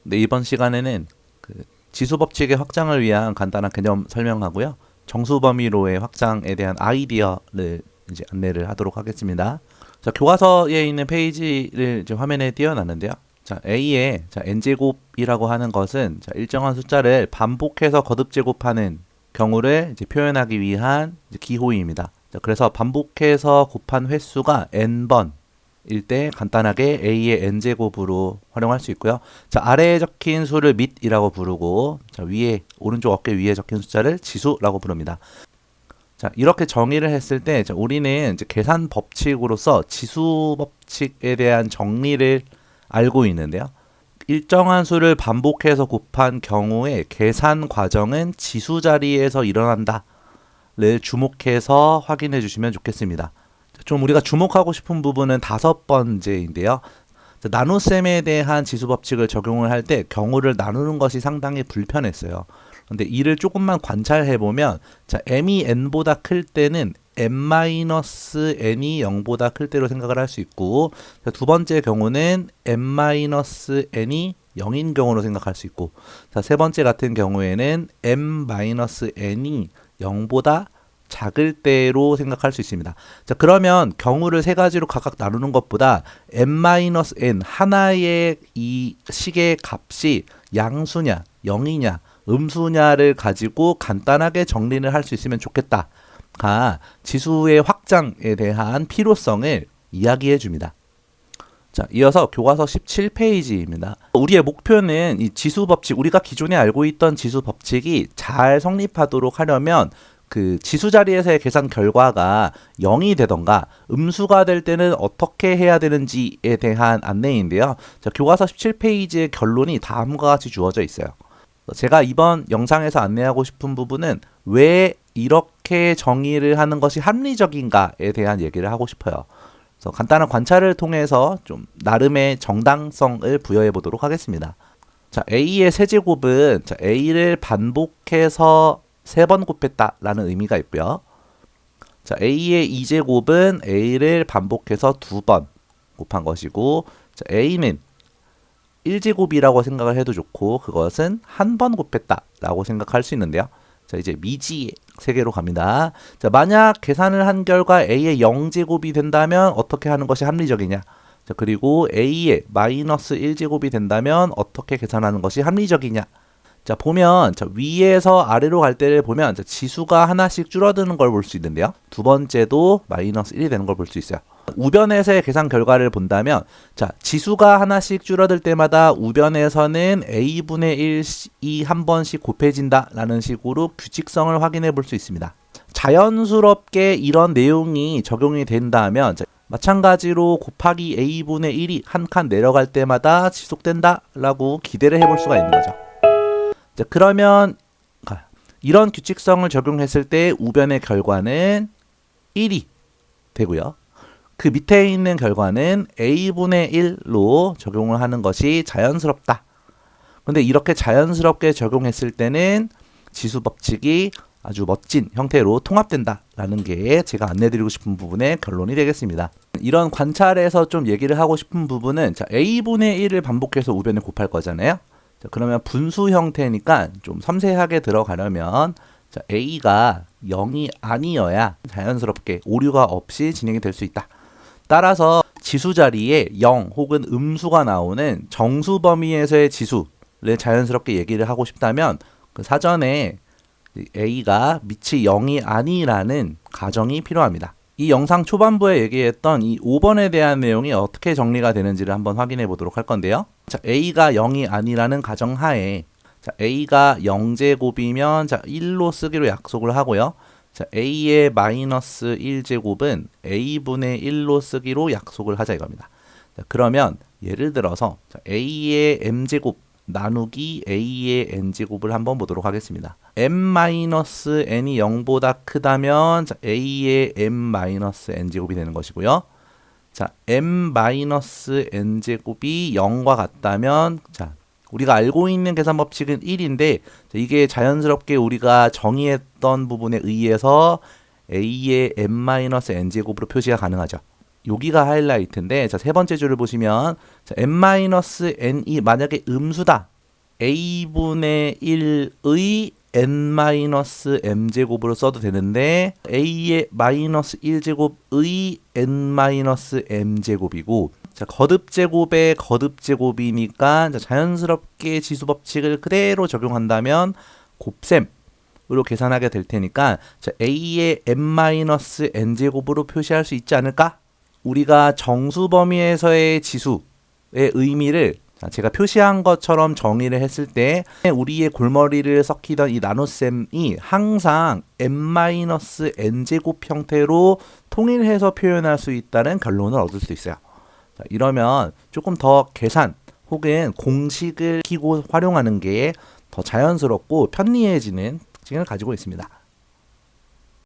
네, 이번 시간에는 지수 법칙의 확장을 위한 간단한 개념 설명하고요. 정수 범위로의 확장에 대한 아이디어를 이제 안내를 하도록 하겠습니다. 자, 교과서에 있는 페이지를 이제 화면에 띄워놨는데요. 자, A의 n제곱이라고 하는 것은 일정한 숫자를 반복해서 거듭 제곱하는 경우를 이제 표현하기 위한 이제 기호입니다. 자, 그래서 반복해서 곱한 횟수가 n번 일 때 간단하게 a의 n제곱으로 활용할 수 있고요. 자, 아래에 적힌 수를 밑이라고 부르고, 자, 위에 오른쪽 어깨 위에 적힌 숫자를 지수라고 부릅니다. 자, 이렇게 정의를 했을 때, 자, 우리는 이제 계산 법칙으로서 지수 법칙에 대한 정리를 알고 있는데요. 일정한 수를 반복해서 곱한 경우에 계산 과정은 지수 자리에서 일어난다를 주목해서 확인해 주시면 좋겠습니다. 좀 우리가 주목하고 싶은 부분은 5번째인데요. 나눗셈에 대한 지수 법칙을 적용을 할 때 경우를 나누는 것이 상당히 불편했어요. 근데 이를 조금만 관찰해 보면, 자, m이 n보다 클 때는 m-n이 0보다 클 때로 생각을 할 수 있고, 자, 두 번째 경우는 m-n이 0인 경우로 생각할 수 있고, 자, 세 번째 같은 경우에는 m-n이 0보다 작을 때로 생각할 수 있습니다. 자, 그러면 경우를 세 가지로 각각 나누는 것보다 m-n 하나의 이 식의 값이 양수냐, 0이냐, 음수냐를 가지고 간단하게 정리를 할 수 있으면 좋겠다가 지수의 확장에 대한 필요성을 이야기해 줍니다. 자, 이어서 교과서 17페이지입니다. 우리의 목표는 이 지수 법칙, 우리가 기존에 알고 있던 지수 법칙이 잘 성립하도록 하려면 그 지수 자리에서의 계산 결과가 0이 되던가 음수가 될 때는 어떻게 해야 되는지에 대한 안내인데요. 자, 교과서 17페이지의 결론이 다음과 같이 주어져 있어요. 제가 이번 영상에서 안내하고 싶은 부분은 왜 이렇게 정의를 하는 것이 합리적인가에 대한 얘기를 하고 싶어요. 그래서 간단한 관찰을 통해서 좀 나름의 정당성을 부여해 보도록 하겠습니다. 자, A의 세제곱은 A를 반복해서 3번 곱했다라는 의미가 있고요. 자, A의 2제곱은 A를 반복해서 2번 곱한 것이고, 자, A는 1제곱이라고 생각을 해도 좋고, 그것은 1번 곱했다라고 생각할 수 있는데요. 자, 이제 미지 세계로 갑니다. 자, 만약 계산을 한 결과 A의 0제곱이 된다면 어떻게 하는 것이 합리적이냐? 자, 그리고 A의 마이너스 1제곱이 된다면 어떻게 계산하는 것이 합리적이냐? 자, 보면 위에서 아래로 갈 때를 보면 지수가 하나씩 줄어드는 걸 볼 수 있는데요. 두 번째도 마이너스 1이 되는 걸 볼 수 있어요. 우변에서의 계산 결과를 본다면, 자, 지수가 하나씩 줄어들 때마다 우변에서는 a분의 1이 한 번씩 곱해진다라는 식으로 규칙성을 확인해 볼 수 있습니다. 자연스럽게 이런 내용이 적용이 된다면, 자, 마찬가지로 곱하기 a분의 1이 한 칸 내려갈 때마다 지속된다라고 기대를 해볼 수가 있는 거죠. 자, 그러면 이런 규칙성을 적용했을 때 우변의 결과는 1이 되고요. 그 밑에 있는 결과는 a분의 1로 적용을 하는 것이 자연스럽다. 근데 이렇게 자연스럽게 적용했을 때는 지수 법칙이 아주 멋진 형태로 통합된다라는 게 제가 안내드리고 싶은 부분의 결론이 되겠습니다. 이런 관찰에서 좀 얘기를 하고 싶은 부분은, 자, a분의 1을 반복해서 우변에 곱할 거잖아요. 자, 그러면 분수 형태니까 좀 섬세하게 들어가려면, 자, a가 0이 아니어야 자연스럽게 오류가 없이 진행이 될 수 있다. 따라서 지수 자리에 0 혹은 음수가 나오는 정수 범위에서의 지수를 자연스럽게 얘기를 하고 싶다면, 그 사전에 a가 밑이 0이 아니라는 가정이 필요합니다. 이 영상 초반부에 얘기했던 이 5번에 대한 내용이 어떻게 정리가 되는지를 한번 확인해 보도록 할 건데요. 자, a가 0이 아니라는 가정하에, 자, a가 0제곱이면 자, 1로 쓰기로 약속을 하고요. 자, a의 마이너스 1제곱은 a분의 1로 쓰기로 약속을 하자 이겁니다. 자, 그러면 예를 들어서, 자, a의 m제곱 나누기 a의 n제곱을 한번 보도록 하겠습니다. m-n이 0보다 크다면, 자, a의 m-n제곱이 되는 것이고요. 자, m-n제곱이 0과 같다면, 자, 우리가 알고 있는 계산 법칙은 1인데 이게 자연스럽게 우리가 정의했던 부분에 의해서 a의 m-n제곱으로 표시가 가능하죠. 여기가 하이라이트인데, 자, 세 번째 줄을 보시면, 자, n-n이 만약에 음수다 a분의 1의 n-m제곱으로 써도 되는데 a의 마이너스 1제곱의 n-m제곱이고, 자, 거듭제곱의 거듭제곱이니까 자연스럽게 지수법칙을 그대로 적용한다면 곱셈으로 계산하게 될 테니까, 자, a의 n-n제곱으로 표시할 수 있지 않을까? 우리가 정수 범위에서의 지수의 의미를 제가 표시한 것처럼 정의를 했을 때 우리의 골머리를 썩히던 이 나눗셈이 항상 n-n제곱 형태로 통일해서 표현할 수 있다는 결론을 얻을 수 있어요. 자, 이러면 조금 더 계산 혹은 공식을 키고 활용하는 게 더 자연스럽고 편리해지는 특징을 가지고 있습니다.